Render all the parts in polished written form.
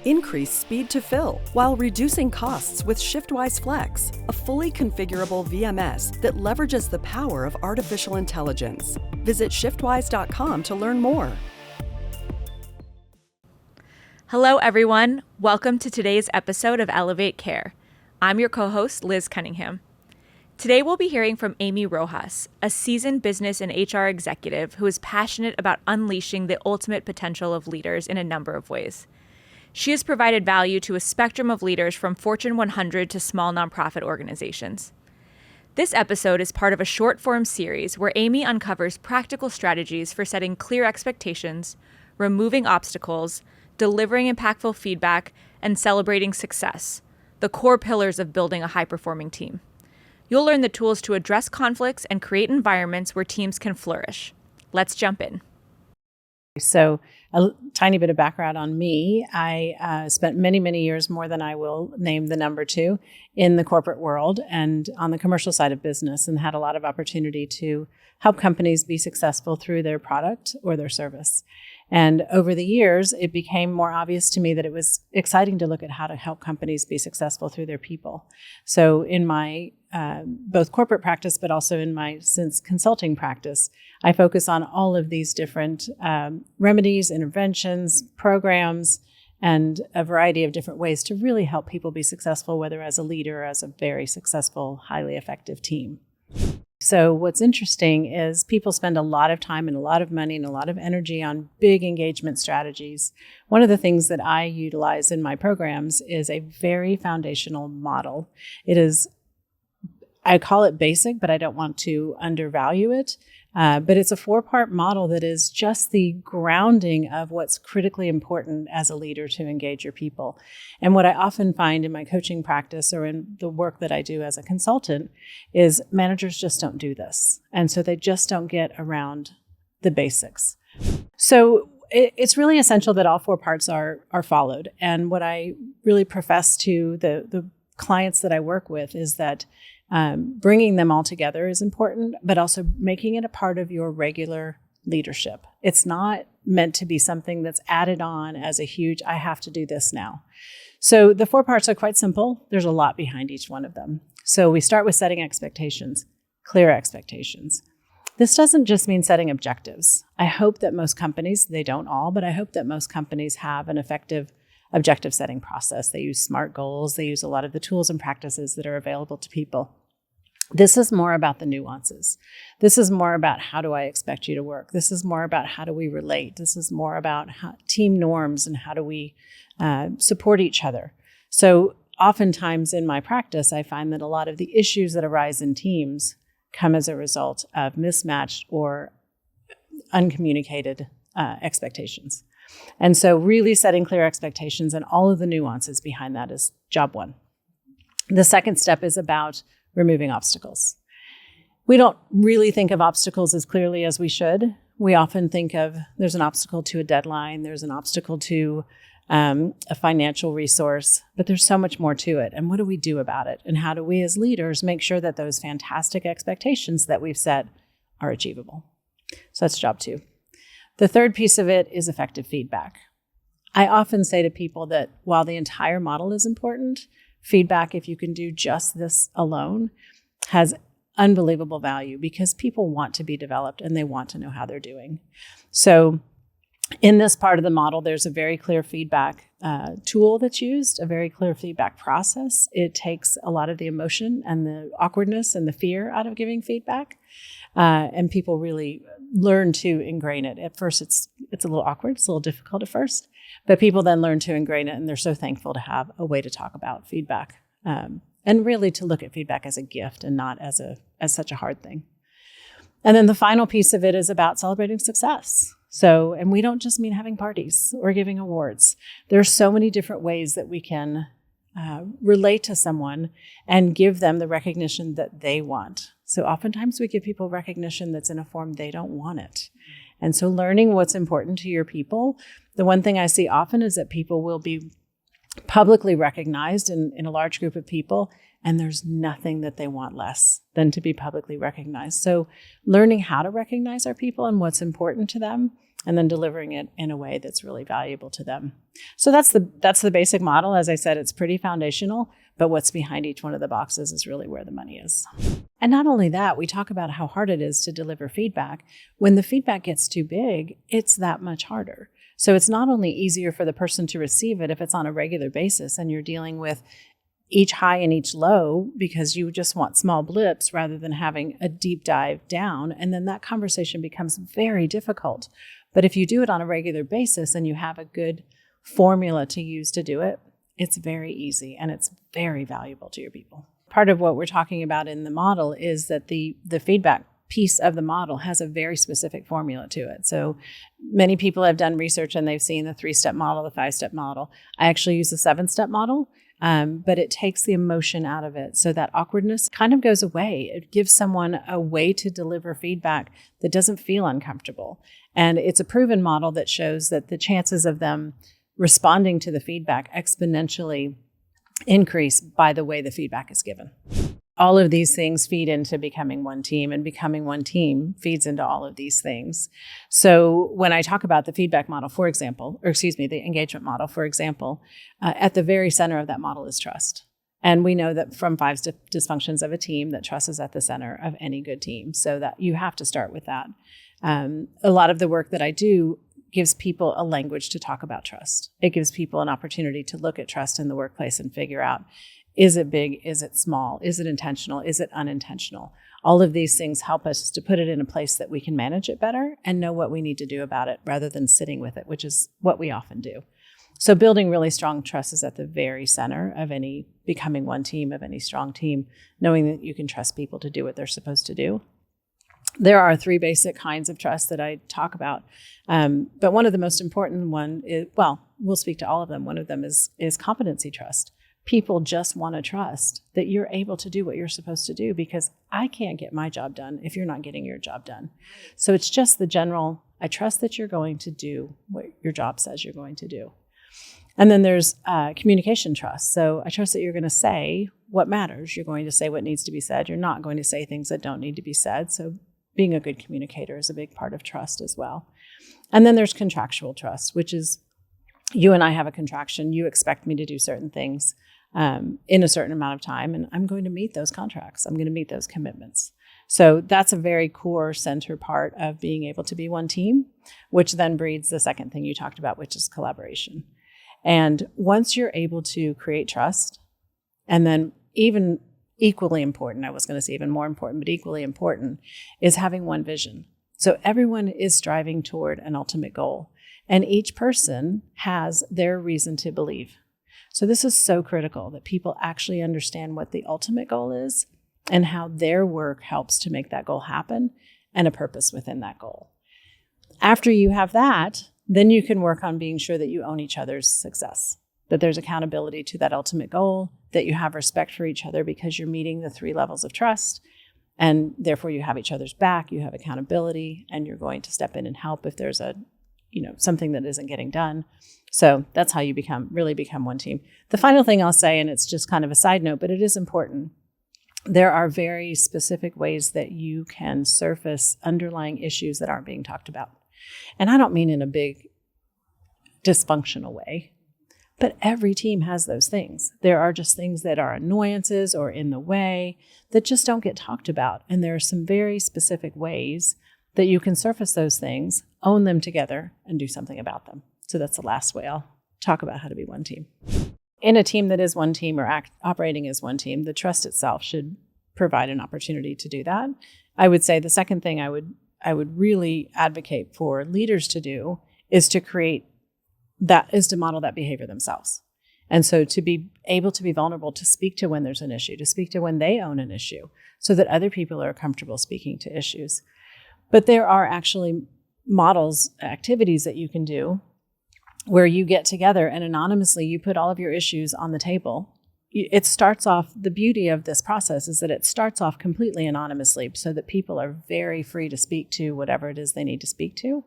Increase speed to fill while reducing costs with ShiftWise Flex, a fully configurable VMS that leverages the power of artificial intelligence. Visit shiftwise.com to learn more. Hello, everyone. Welcome to today's episode of Elevate Care. I'm your co-host, Liz Cunningham. Today, we'll be hearing from Amy Rojas, a seasoned business and HR executive who is passionate about unleashing the ultimate potential of leaders in a number of ways. She has provided value to a spectrum of leaders from Fortune 100 to small nonprofit organizations. This episode is part of a short-form series where Amy uncovers practical strategies for setting clear expectations, removing obstacles, delivering impactful feedback, and celebrating success, the core pillars of building a high-performing team. You'll learn the tools to address conflicts and create environments where teams can flourish. Let's jump in. So a tiny bit of background on me. I spent many years, more than I will name the number two, in the corporate world and on the commercial side of business, and had a lot of opportunity to help companies be successful through their product or their service. And over the years, it became more obvious to me that it was exciting to look at how to help companies be successful through their people. So in my both corporate practice, but also in my since consulting practice, I focus on all of these different remedies, interventions, programs, and a variety of different ways to really help people be successful, whether as a leader or as a very successful, highly effective team. So what's interesting is people spend a lot of time and a lot of money and a lot of energy on big engagement strategies. One of the things that I utilize in my programs is a very foundational model. I call it basic, but I don't want to undervalue it. But it's a 4-part model that is just the grounding of what's critically important as a leader to engage your people. And what I often find in my coaching practice or in the work that I do as a consultant is managers just don't do this. And so they just don't get around the basics. So it's really essential that all 4 parts are followed. And what I really profess to the clients that I work with is that bringing them all together is important, but also making it a part of your regular leadership. It's not meant to be something that's added on as a huge, I have to do this now. So the 4 parts are quite simple. There's a lot behind each one of them. So we start with setting expectations, clear expectations. This doesn't just mean setting objectives. I hope that most companies, they don't all, but I hope that most companies have an effective objective setting process. They use SMART goals. They use a lot of the tools and practices that are available to people. This is more about the nuances. This is more about how do I expect you to work? This is more about how do we relate? This is more about team norms and how do we support each other? So oftentimes in my practice, I find that a lot of the issues that arise in teams come as a result of mismatched or uncommunicated expectations. And so really setting clear expectations and all of the nuances behind that is job 1. The second step is about removing obstacles. We don't really think of obstacles as clearly as we should. We often think of there's an obstacle to a deadline, there's an obstacle to a financial resource, but there's so much more to it. And what do we do about it? And how do we as leaders make sure that those fantastic expectations that we've set are achievable? So that's job 2. The third piece of it is effective feedback. I often say to people that while the entire model is important, feedback, if you can do just this alone, has unbelievable value because people want to be developed and they want to know how they're doing. So in this part of the model, there's a very clear feedback tool that's used, a very clear feedback process. It takes a lot of the emotion and the awkwardness and the fear out of giving feedback. And people really learn to ingrain it. At first, it's a little awkward. It's a little difficult at first. But people then learn to ingrain it, and they're so thankful to have a way to talk about feedback, and really to look at feedback as a gift and not as such a hard thing. And then the final piece of it is about celebrating success. So, and we don't just mean having parties or giving awards. There are so many different ways that we can relate to someone and give them the recognition that they want. So oftentimes we give people recognition that's in a form they don't want it. And so learning what's important to your people, the one thing I see often is that people will be publicly recognized in a large group of people, and there's nothing that they want less than to be publicly recognized. So learning how to recognize our people and what's important to them and then delivering it in a way that's really valuable to them. So that's the basic model. As I said, it's pretty foundational, but what's behind each one of the boxes is really where the money is. And not only that, we talk about how hard it is to deliver feedback. When the feedback gets too big, it's that much harder. So it's not only easier for the person to receive it if it's on a regular basis and you're dealing with each high and each low because you just want small blips rather than having a deep dive down. And then that conversation becomes very difficult. But if you do it on a regular basis and you have a good formula to use to do it, it's very easy and it's very valuable to your people. Part of what we're talking about in the model is that the feedback piece of the model has a very specific formula to it. So many people have done research and they've seen the 3-step model, the 5-step model. I actually use the 7-step model, but it takes the emotion out of it. So that awkwardness kind of goes away. It gives someone a way to deliver feedback that doesn't feel uncomfortable. And it's a proven model that shows that the chances of them responding to the feedback exponentially increase by the way the feedback is given. All of these things feed into becoming one team, and becoming one team feeds into all of these things. So when I talk about the feedback model, for example, the engagement model, for example, at the very center of that model is trust. And we know that from 5 dysfunctions of a team that trust is at the center of any good team. So that you have to start with that. A lot of the work that I do gives people a language to talk about trust. It gives people an opportunity to look at trust in the workplace and figure out, is it big? Is it small? Is it intentional? Is it unintentional? All of these things help us to put it in a place that we can manage it better and know what we need to do about it rather than sitting with it, which is what we often do. So building really strong trust is at the very center of any becoming one team, of any strong team, knowing that you can trust people to do what they're supposed to do. There are 3 basic kinds of trust that I talk about. But one of the most important one is, we'll speak to all of them. One of them is competency trust. People just want to trust that you're able to do what you're supposed to do, because I can't get my job done if you're not getting your job done. So it's just the general, I trust that you're going to do what your job says you're going to do. And then there's communication trust. So I trust that you're going to say what matters. You're going to say what needs to be said. You're not going to say things that don't need to be said. So being a good communicator is a big part of trust as well. And then there's contractual trust, which is you and I have a contraction. You expect me to do certain things in a certain amount of time, and I'm going to meet those contracts. I'm going to meet those commitments. So that's a very core center part of being able to be one team, which then breeds the second thing you talked about, which is collaboration. And once you're able to create trust, and then even equally important, I was going to say even more important, but equally important, is having one vision. So everyone is striving toward an ultimate goal, and each person has their reason to believe. So this is so critical that people actually understand what the ultimate goal is and how their work helps to make that goal happen, and a purpose within that goal. After you have that, then you can work on being sure that you own each other's success, that there's accountability to that ultimate goal, that you have respect for each other because you're meeting the 3 levels of trust, and therefore you have each other's back, you have accountability, and you're going to step in and help if there's something that isn't getting done. So that's how you really become one team. The final thing I'll say, and it's just kind of a side note, but it is important. There are very specific ways that you can surface underlying issues that aren't being talked about. And I don't mean in a big dysfunctional way, but every team has those things. There are just things that are annoyances or in the way that just don't get talked about. And there are some very specific ways that you can surface those things, own them together, and do something about them. So that's the last way I'll talk about how to be one team. In a team that is one team or operating as one team, the trust itself should provide an opportunity to do that. I would say the second thing I would really advocate for leaders to do is to model that behavior themselves. And so to be able to be vulnerable, to speak to when there's an issue, to speak to when they own an issue, so that other people are comfortable speaking to issues. But there are actually models, activities that you can do where you get together and anonymously you put all of your issues on the table. It starts off, the beauty of this process is that it starts off completely anonymously so that people are very free to speak to whatever it is they need to speak to.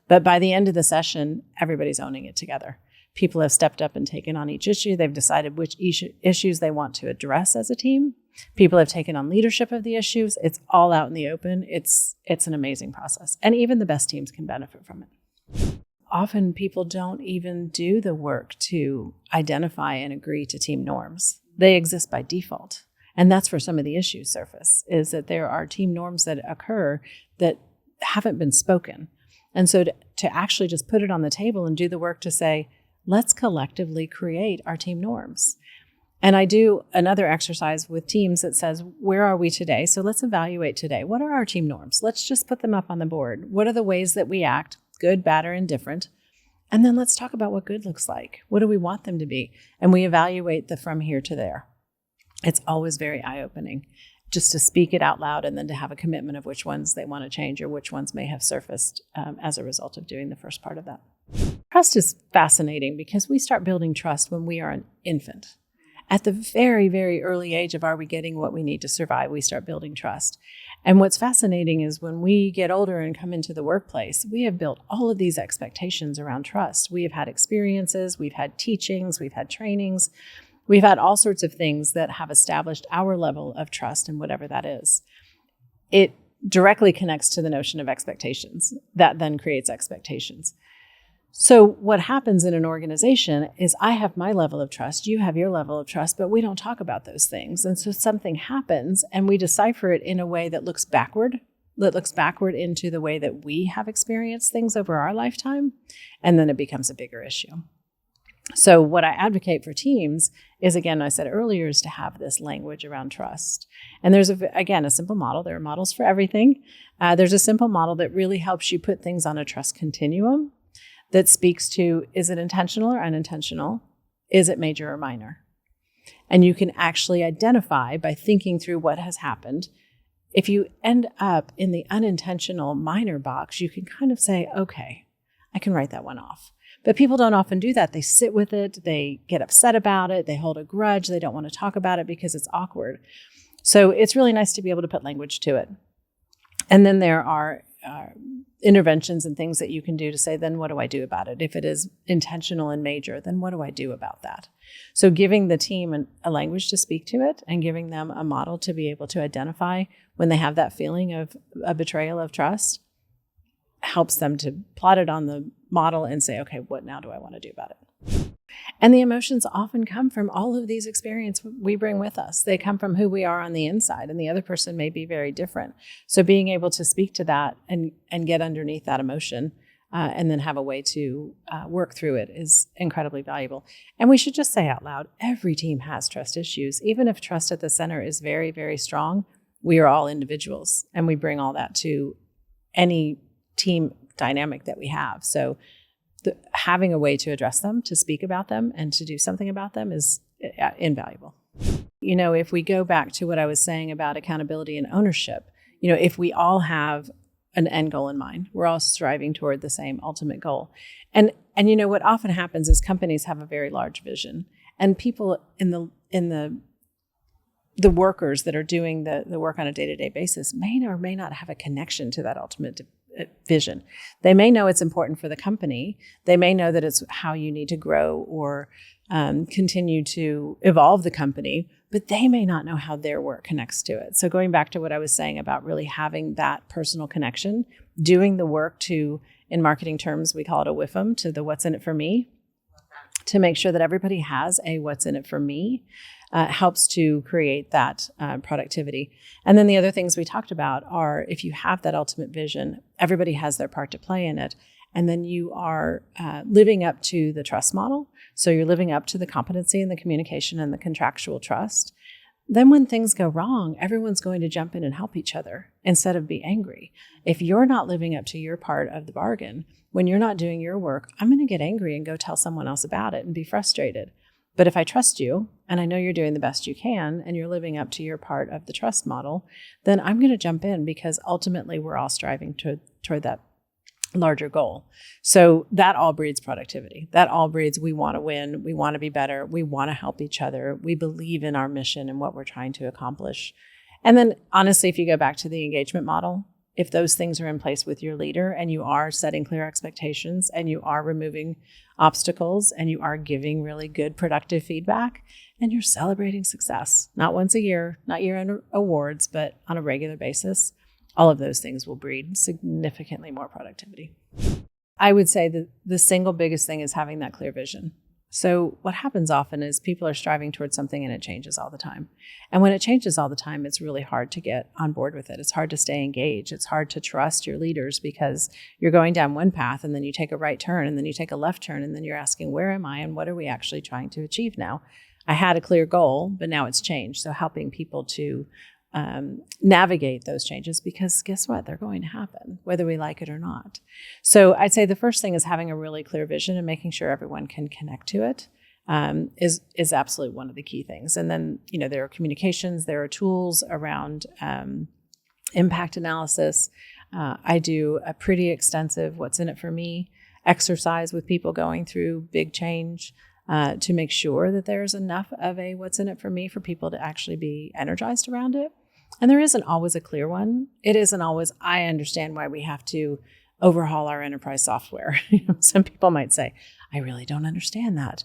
But by the end of the session, everybody's owning it together. People have stepped up and taken on each issue. They've decided which issues they want to address as a team. People have taken on leadership of the issues. It's all out in the open. It's an amazing process. And even the best teams can benefit from it. Often people don't even do the work to identify and agree to team norms. They exist by default. And that's where some of the issues surface, is that there are team norms that occur that haven't been spoken. And so to actually just put it on the table and do the work to say, let's collectively create our team norms. And I do another exercise with teams that says, where are we today? So let's evaluate today. What are our team norms? Let's just put them up on the board. What are the ways that we act, good, bad, or indifferent? And then let's talk about what good looks like. What do we want them to be? And we evaluate the from here to there. It's always very eye-opening just to speak it out loud and then to have a commitment of which ones they want to change or which ones may have surfaced as a result of doing the first part of that. Trust is fascinating because we start building trust when we are an infant. At the very, very early age of are we getting what we need to survive, we start building trust. And what's fascinating is when we get older and come into the workplace, we have built all of these expectations around trust. We have had experiences, we've had teachings, we've had trainings, we've had all sorts of things that have established our level of trust and whatever that is. It directly connects to the notion of expectations. That then creates expectations. So what happens in an organization is I have my level of trust, you have your level of trust, but we don't talk about those things. And so something happens and we decipher it in a way that looks backward into the way that we have experienced things over our lifetime. And then it becomes a bigger issue. So what I advocate for teams is, again, I said earlier, is to have this language around trust. And there's, a simple model. There are models for everything. There's a simple model that really helps you put things on a trust continuum that speaks to, is it intentional or unintentional? Is it major or minor? And you can actually identify by thinking through what has happened. If you end up in the unintentional minor box, you can kind of say, okay, I can write that one off. But people don't often do that. They sit with it. They get upset about it. They hold a grudge. They don't want to talk about it because it's awkward. So it's really nice to be able to put language to it. And then there are interventions and things that you can do to say, then what do I do about it? If it is intentional and major, then what do I do about that? So giving the team a language to speak to it and giving them a model to be able to identify when they have that feeling of a betrayal of trust helps them to plot it on the model and say, okay, what now do I want to do about it? And the emotions often come from all of these experiences we bring with us. They come from who we are on the inside, and the other person may be very different. So being able to speak to that and get underneath that emotion and then have a way to work through it is incredibly valuable. And we should just say out loud, every team has trust issues. Even if trust at the center is very, very strong, we are all individuals, and we bring all that to any team dynamic that we have. So having a way to address them, to speak about them, and to do something about them is invaluable. You know, if we go back to what I was saying about accountability and ownership, you know, if we all have an end goal in mind, we're all striving toward the same ultimate goal. And you know, what often happens is companies have a very large vision, and people in the workers that are doing the work on a day-to-day basis may or may not have a connection to that ultimate vision. They may know it's important for the company. They may know that it's how you need to grow or continue to evolve the company, but they may not know how their work connects to it. So going back to what I was saying about really having that personal connection, doing the work to, in marketing terms, we call it a WIFM, to the what's in it for me, to make sure that everybody has a what's in it for me, helps to create that productivity. And then the other things we talked about are, if you have that ultimate vision, everybody has their part to play in it. And then you are living up to the trust model. So you're living up to the competency and the communication and the contractual trust. Then when things go wrong, everyone's going to jump in and help each other instead of be angry. If you're not living up to your part of the bargain, when you're not doing your work, I'm going to get angry and go tell someone else about it and be frustrated. But if I trust you and I know you're doing the best you can and you're living up to your part of the trust model, then I'm going to jump in, because ultimately we're all striving toward that larger goal. So that all breeds productivity. That all breeds, we want to win. We want to be better. We want to help each other. We believe in our mission and what we're trying to accomplish. And then honestly, if you go back to the engagement model, if those things are in place with your leader and you are setting clear expectations and you are removing obstacles and you are giving really good productive feedback and you're celebrating success, not once a year, not year-end awards, but on a regular basis, all of those things will breed significantly more productivity. I would say that the single biggest thing is having that clear vision. So what happens often is people are striving towards something and it changes all the time. And when it changes all the time, it's really hard to get on board with it. It's hard to stay engaged. It's hard to trust your leaders because you're going down one path and then you take a right turn and then you take a left turn and then you're asking, where am I and what are we actually trying to achieve now? I had a clear goal, but now it's changed. So helping people to navigate those changes, because guess what? They're going to happen, whether we like it or not. So I'd say the first thing is having a really clear vision and making sure everyone can connect to it is absolutely one of the key things. And then, there are communications, there are tools around impact analysis. I do a pretty extensive what's in it for me exercise with people going through big change to make sure that there's enough of a what's in it for me for people to actually be energized around it. And there isn't always a clear one. It isn't always, I understand why we have to overhaul our enterprise software. Some people might say, I really don't understand that.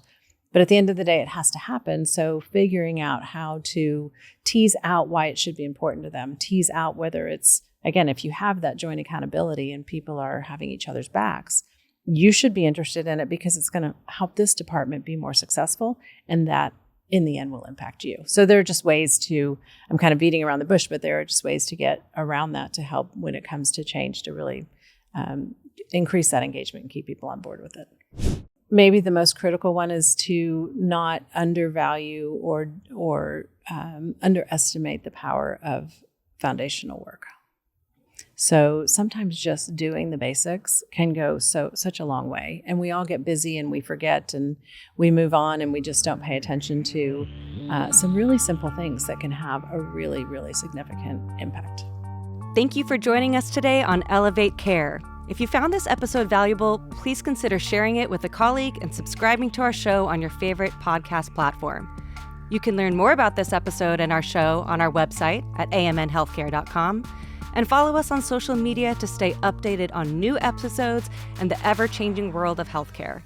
But at the end of the day, it has to happen. So figuring out how to tease out why it should be important to them, tease out whether it's, again, if you have that joint accountability and people are having each other's backs, you should be interested in it because it's going to help this department be more successful, and that in the end will impact you. So there are just ways to, I'm kind of beating around the bush, but there are just ways to get around that to help when it comes to change, to really increase that engagement and keep people on board with it. Maybe the most critical one is to not undervalue or underestimate the power of foundational work. So sometimes just doing the basics can go such a long way. And we all get busy and we forget and we move on and we just don't pay attention to some really simple things that can have a really, really significant impact. Thank you for joining us today on Elevate Care. If you found this episode valuable, please consider sharing it with a colleague and subscribing to our show on your favorite podcast platform. You can learn more about this episode and our show on our website at amnhealthcare.com. And follow us on social media to stay updated on new episodes and the ever-changing world of healthcare.